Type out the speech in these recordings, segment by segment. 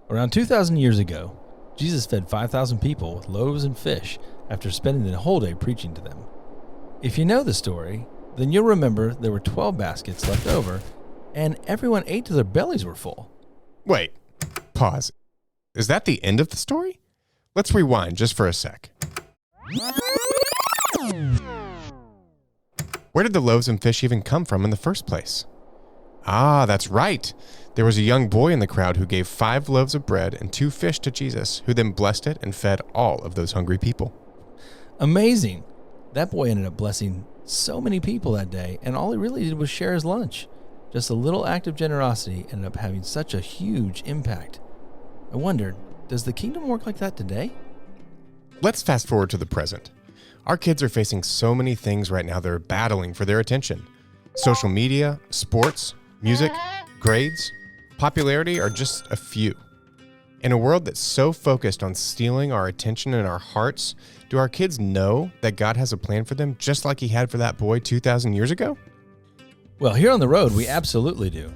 Around 2,000 years ago, Jesus fed 5,000 people with loaves and fish after spending the whole day preaching to them. If you know the story, then you'll remember there were 12 baskets left over, and everyone ate till their bellies were full. Wait, pause. Is that the end of the story? Let's rewind just for a sec. Where did the loaves and fish even come from in the first place? Ah, that's right. There was a young boy in the crowd who gave 5 loaves of bread and 2 fish to Jesus, who then blessed it and fed all of those hungry people. Amazing. That boy ended up blessing so many people that day, and all he really did was share his lunch. Just a little act of generosity ended up having such a huge impact. I wondered, does the kingdom work like that today? Let's fast forward to the present. Our kids are facing so many things right now that are battling for their attention. Social media, sports, music, grades, popularity are just a few. In a world that's so focused on stealing our attention and our hearts, do our kids know that God has a plan for them just like he had for that boy 2,000 years ago? Well, here on The Road, we absolutely do.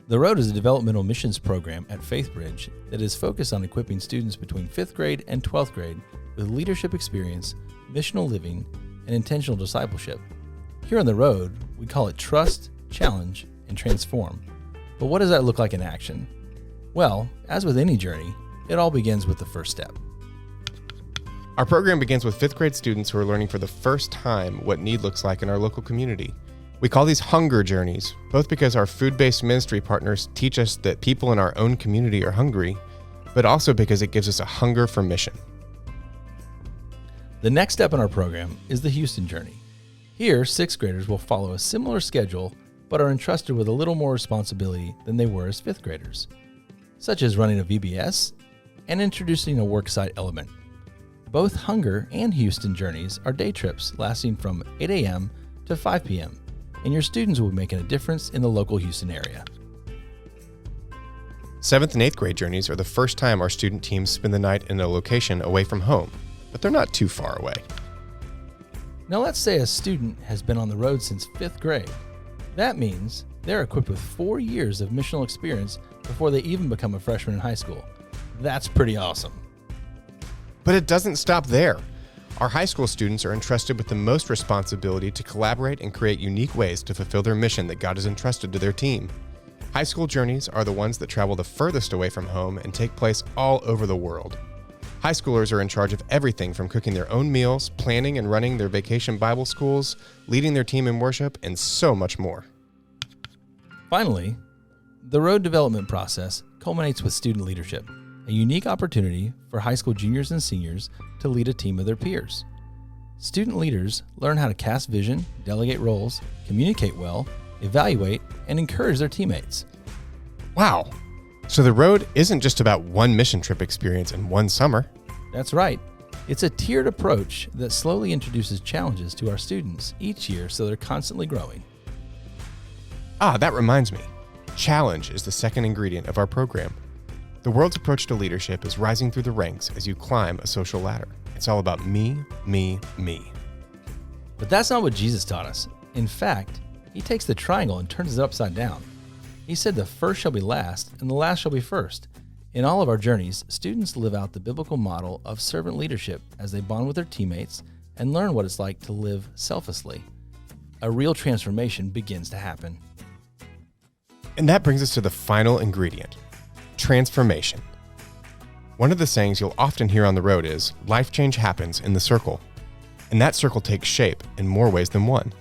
The Road is a developmental missions program at Faithbridge that is focused on equipping students between 5th grade and 12th grade with leadership experience, missional living, and intentional discipleship. Here on The Road, we call it Trust, Challenge, and Transform. But what does that look like in action? Well, as with any journey, it all begins with the first step. Our program begins with 5th grade students who are learning for the first time what need looks like in our local community. We call these hunger journeys, both because our food-based ministry partners teach us that people in our own community are hungry, but also because it gives us a hunger for mission. The next step in our program is the Houston journey. Here, 6th graders will follow a similar schedule, but are entrusted with a little more responsibility than they were as 5th graders, such as running a VBS and introducing a worksite element. Both Hunger and Houston journeys are day trips lasting from 8 a.m. to 5 p.m., and your students will be making a difference in the local Houston area. 7th and 8th grade journeys are the first time our student teams spend the night in a location away from home, but they're not too far away. Now let's say a student has been on the road since 5th grade. That means they're equipped with 4 years of missional experience before they even become a freshman in high school. That's pretty awesome. But it doesn't stop there. Our high school students are entrusted with the most responsibility to collaborate and create unique ways to fulfill their mission that God has entrusted to their team. High school journeys are the ones that travel the furthest away from home and take place all over the world. High schoolers are in charge of everything from cooking their own meals, planning and running their vacation Bible schools, leading their team in worship, and so much more. Finally, the road development process culminates with student leadership, a unique opportunity for high school juniors and seniors to lead a team of their peers. Student leaders learn how to cast vision, delegate roles, communicate well, evaluate, and encourage their teammates. Wow! So the road isn't just about one mission trip experience in one summer. That's right. It's a tiered approach that slowly introduces challenges to our students each year so they're constantly growing. Ah, that reminds me. Challenge is the second ingredient of our program. The world's approach to leadership is rising through the ranks as you climb a social ladder. It's all about me, me, me. But that's not what Jesus taught us. In fact, he takes the triangle and turns it upside down. He said the first shall be last and the last shall be first. In all of our journeys, students live out the biblical model of servant leadership as they bond with their teammates and learn what it's like to live selflessly. A real transformation begins to happen. And that brings us to the final ingredient, transformation. One of the sayings you'll often hear on the road is, life change happens in the circle. And that circle takes shape in more ways than one.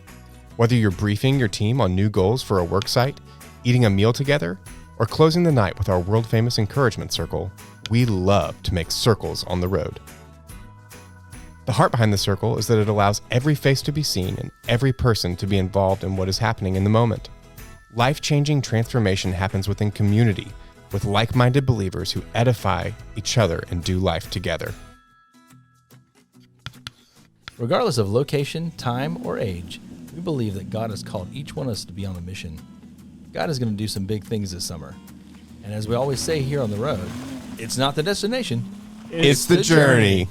Whether you're briefing your team on new goals for a work site, eating a meal together, or closing the night with our world-famous encouragement circle, we love to make circles on the road. The heart behind the circle is that it allows every face to be seen and every person to be involved in what is happening in the moment. Life-changing transformation happens within community, with like-minded believers who edify each other and do life together. Regardless of location, time, or age, we believe that God has called each one of us to be on a mission. God is going to do some big things this summer. And as we always say here on the road, it's not the destination, It's the journey.